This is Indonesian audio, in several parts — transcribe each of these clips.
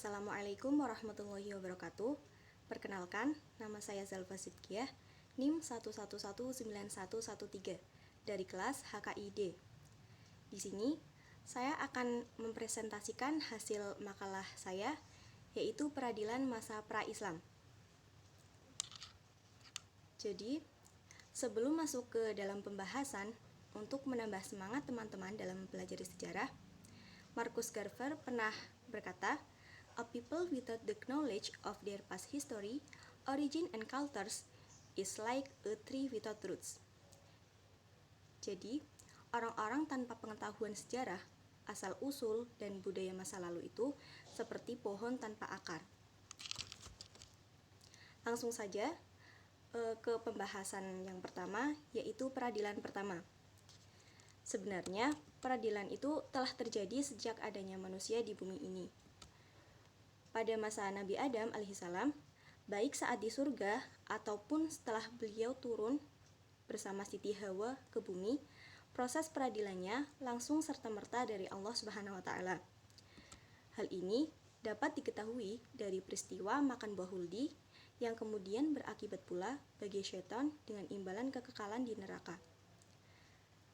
Assalamualaikum warahmatullahi wabarakatuh. Perkenalkan, nama saya Zalfa Sidkiah, NIM 1119113 dari kelas HKID. Di sini, saya akan mempresentasikan hasil makalah saya, yaitu Peradilan Masa Pra-Islam. Jadi, sebelum masuk ke dalam pembahasan, untuk menambah semangat teman-teman dalam mempelajari sejarah, Marcus Garvey pernah berkata, "A people without the knowledge of their past history, origin, and cultures is like a tree without roots." Jadi, orang-orang tanpa pengetahuan sejarah, asal-usul, dan budaya masa lalu itu seperti pohon tanpa akar. Langsung saja ke pembahasan yang pertama, yaitu peradilan pertama. Sebenarnya, peradilan itu telah terjadi sejak adanya manusia di bumi ini. Pada masa Nabi Adam alaihissalam, baik saat di surga ataupun setelah beliau turun bersama Siti Hawa ke bumi, proses peradilannya langsung serta-merta dari Allah Subhanahu wa Ta'ala. Hal ini dapat diketahui dari peristiwa makan buah huldi yang kemudian berakibat pula bagi syaitan dengan imbalan kekekalan di neraka.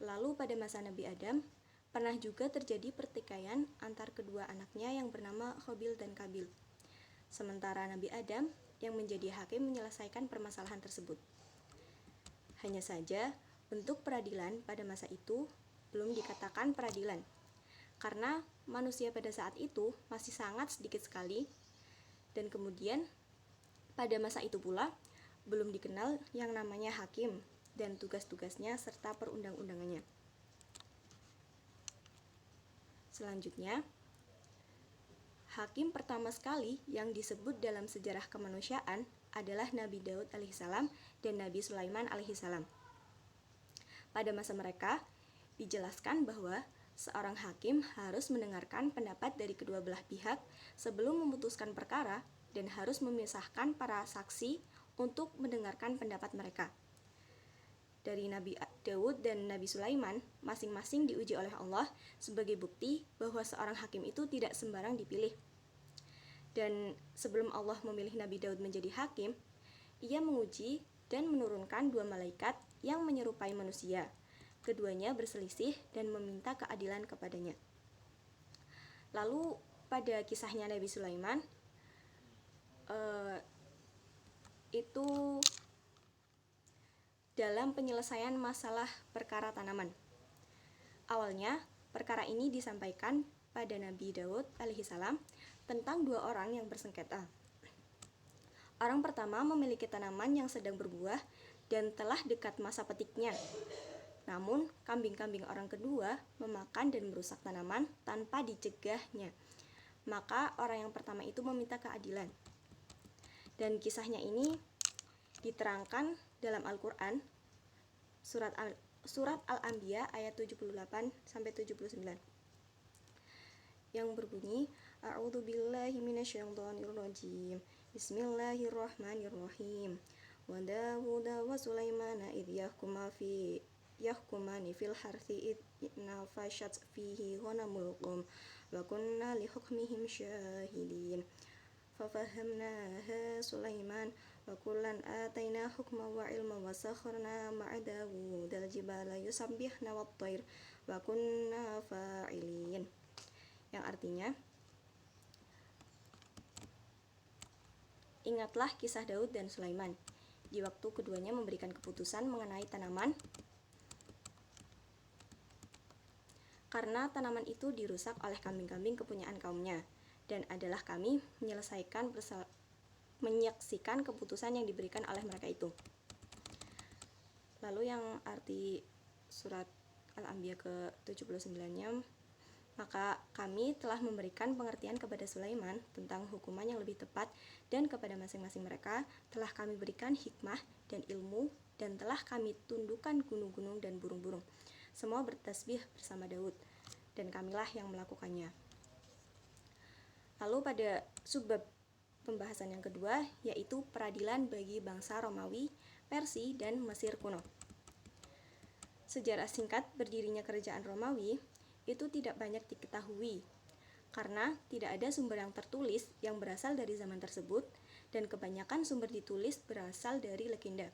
Lalu pada masa Nabi Adam, pernah juga terjadi pertikaian antar kedua anaknya yang bernama Qabil dan Kabil. Sementara Nabi Adam yang menjadi hakim menyelesaikan permasalahan tersebut. Hanya saja, bentuk peradilan pada masa itu belum dikatakan peradilan, karena manusia pada saat itu masih sangat sedikit sekali, dan kemudian pada masa itu pula belum dikenal yang namanya hakim dan tugas-tugasnya serta perundang-undangannya. Selanjutnya, hakim pertama sekali yang disebut dalam sejarah kemanusiaan adalah Nabi Daud alaihissalam dan Nabi Sulaiman alaihissalam. Pada masa mereka, dijelaskan bahwa seorang hakim harus mendengarkan pendapat dari kedua belah pihak sebelum memutuskan perkara dan harus memisahkan para saksi untuk mendengarkan pendapat mereka. Dari Nabi Daud dan Nabi Sulaiman masing-masing diuji oleh Allah sebagai bukti bahwa seorang hakim itu tidak sembarang dipilih. Dan sebelum Allah memilih Nabi Daud menjadi hakim, ia menguji dan menurunkan dua malaikat yang menyerupai manusia. Keduanya berselisih dan meminta keadilan kepadanya. Lalu pada kisahnya Nabi Sulaiman, itu dalam penyelesaian masalah perkara tanaman. Awalnya, perkara ini disampaikan pada Nabi Daud alaihissalam tentang dua orang yang bersengketa. Orang pertama memiliki tanaman yang sedang berbuah dan telah dekat masa petiknya. Namun, kambing-kambing orang kedua memakan dan merusak tanaman tanpa dicegahnya. Maka orang yang pertama itu meminta keadilan. Dan kisahnya ini diterangkan dalam Al-Quran, surat Al-Anbiya ayat 78-79, yang berbunyi, A'udzubillahi minasyaitonirrajim, Bismillahirrahmanirrahim, Wa Dawuda wa Sulaimana idh yahkumani fil harthi idh nafashat fihi ghanamul qawm wa kunna li hukmihim syahidin fafahamnaha Sulaiman wa kullan ataina hukma wa ilma wa sakharna ma'a Dawud al-jibala yusabbihna wat-tayr wa kunna fa'ilin. Yang artinya, ingatlah kisah Daud dan Sulaiman di waktu keduanya memberikan keputusan mengenai tanaman, karena tanaman itu dirusak oleh kambing-kambing kepunyaan kaumnya, dan adalah kami menyaksikan keputusan yang diberikan oleh mereka itu. Lalu yang arti surat Al-Anbiya ke-79-nya, maka kami telah memberikan pengertian kepada Sulaiman tentang hukuman yang lebih tepat, dan kepada masing-masing mereka telah kami berikan hikmah dan ilmu, dan telah kami tundukkan gunung-gunung dan burung-burung. Semua bertasbih bersama Daud, dan kamilah yang melakukannya. Lalu pada subbab pembahasan yang kedua, yaitu peradilan bagi bangsa Romawi, Persia, dan Mesir kuno. Sejarah singkat berdirinya kerajaan Romawi itu tidak banyak diketahui, karena tidak ada sumber yang tertulis yang berasal dari zaman tersebut, dan kebanyakan sumber ditulis berasal dari legenda.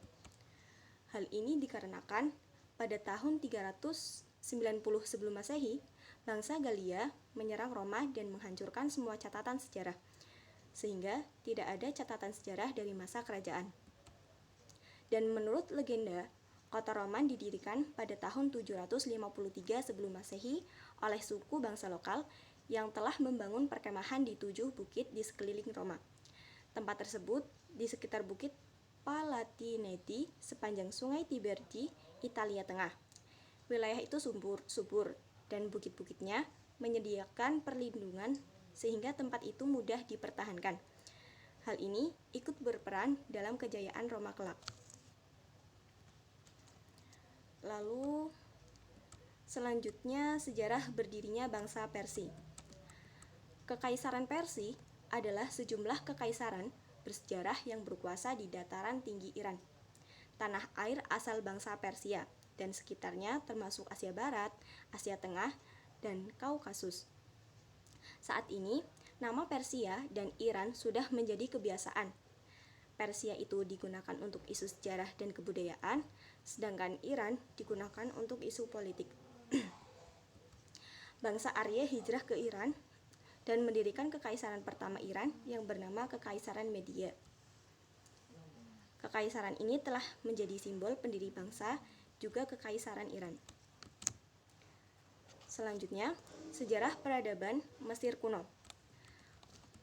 Hal ini dikarenakan pada tahun 390 sebelum Masehi, bangsa Galia menyerang Roma dan menghancurkan semua catatan sejarah, sehingga tidak ada catatan sejarah dari masa kerajaan. Dan menurut legenda, kota Roman didirikan pada tahun 753 sebelum Masehi oleh suku bangsa lokal yang telah membangun perkemahan di 7 bukit di sekeliling Roma. Tempat tersebut di sekitar bukit Palatineti sepanjang sungai Tiber di Italia Tengah. Wilayah itu subur dan bukit-bukitnya menyediakan perlindungan sehingga tempat itu mudah dipertahankan. Hal ini ikut berperan dalam kejayaan Roma kelak. Lalu selanjutnya sejarah berdirinya bangsa Persia. Kekaisaran Persia adalah sejumlah kekaisaran bersejarah yang berkuasa di dataran tinggi Iran, tanah air asal bangsa Persia dan sekitarnya termasuk Asia Barat, Asia Tengah, dan Kaukasus. Saat ini, nama Persia dan Iran sudah menjadi kebiasaan. Persia itu digunakan untuk isu sejarah dan kebudayaan, sedangkan Iran digunakan untuk isu politik. Bangsa Arya hijrah ke Iran dan mendirikan kekaisaran pertama Iran yang bernama Kekaisaran Media. Kekaisaran ini telah menjadi simbol pendiri bangsa, juga Kekaisaran Iran. Selanjutnya, sejarah peradaban Mesir kuno.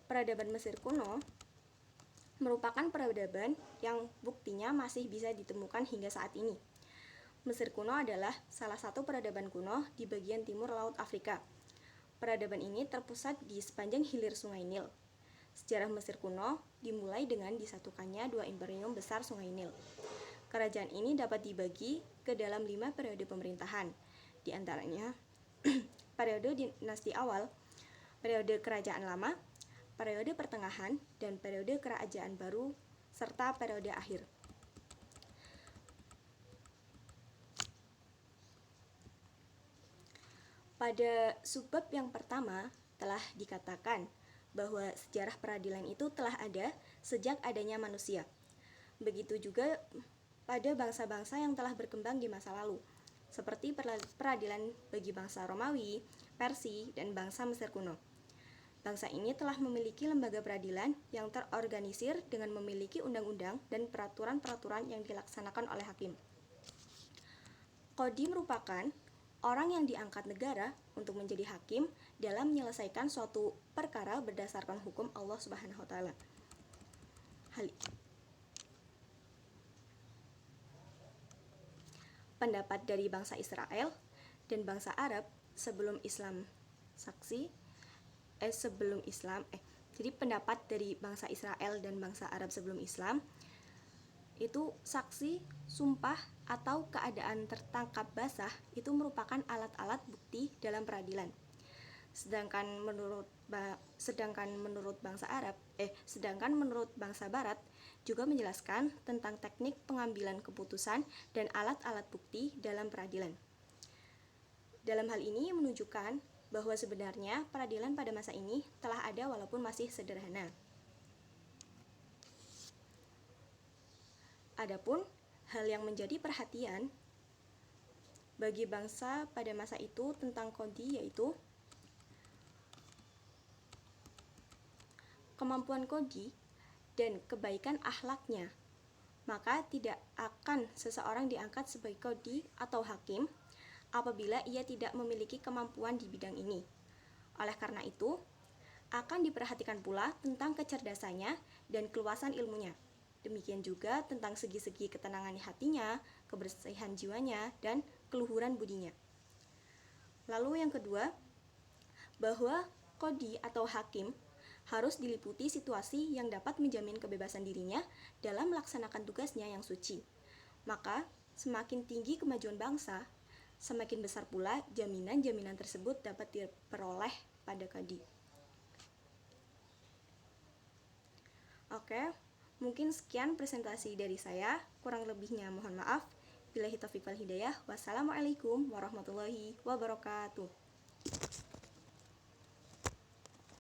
Peradaban Mesir kuno merupakan peradaban yang buktinya masih bisa ditemukan hingga saat ini. Mesir kuno adalah salah satu peradaban kuno di bagian timur Laut Afrika. Peradaban ini terpusat di sepanjang hilir Sungai Nil. Sejarah Mesir kuno dimulai dengan disatukannya dua imperium besar Sungai Nil. Kerajaan ini dapat dibagi ke dalam 5 periode pemerintahan, di antaranya periode dinasti awal, periode kerajaan lama, periode pertengahan, dan periode kerajaan baru, serta periode akhir. Pada subbab yang pertama telah dikatakan bahwa sejarah peradilan itu telah ada sejak adanya manusia. Begitu juga pada bangsa-bangsa yang telah berkembang di masa lalu, seperti peradilan bagi bangsa Romawi, Persia, dan bangsa Mesir kuno. Bangsa ini telah memiliki lembaga peradilan yang terorganisir dengan memiliki undang-undang dan peraturan-peraturan yang dilaksanakan oleh hakim. Qadhi merupakan orang yang diangkat negara untuk menjadi hakim dalam menyelesaikan suatu perkara berdasarkan hukum Allah Subhanahu wa taala. Pendapat dari bangsa Israel dan bangsa Arab sebelum Islam jadi pendapat dari bangsa Israel dan bangsa Arab sebelum Islam itu saksi, sumpah, atau keadaan tertangkap basah itu merupakan alat-alat bukti dalam peradilan. Sedangkan menurut bangsa Barat juga menjelaskan tentang teknik pengambilan keputusan dan alat-alat bukti dalam peradilan. Dalam hal ini menunjukkan bahwa sebenarnya peradilan pada masa ini telah ada walaupun masih sederhana. Adapun hal yang menjadi perhatian bagi bangsa pada masa itu tentang qadhi yaitu kemampuan qadhi dan kebaikan akhlaknya. Maka tidak akan seseorang diangkat sebagai qadhi atau hakim apabila ia tidak memiliki kemampuan di bidang ini. Oleh karena itu, akan diperhatikan pula tentang kecerdasannya dan keluasan ilmunya. Demikian juga tentang segi-segi ketenangan hatinya, kebersihan jiwanya, dan keluhuran budinya. Lalu yang kedua, bahwa qadhi atau hakim harus diliputi situasi yang dapat menjamin kebebasan dirinya dalam melaksanakan tugasnya yang suci. Maka, semakin tinggi kemajuan bangsa, semakin besar pula jaminan-jaminan tersebut dapat diperoleh pada qadhi. Oke. Mungkin sekian presentasi dari saya, kurang lebihnya mohon maaf. Billahi taufiq wal hidayah. Wassalamualaikum warahmatullahi wabarakatuh.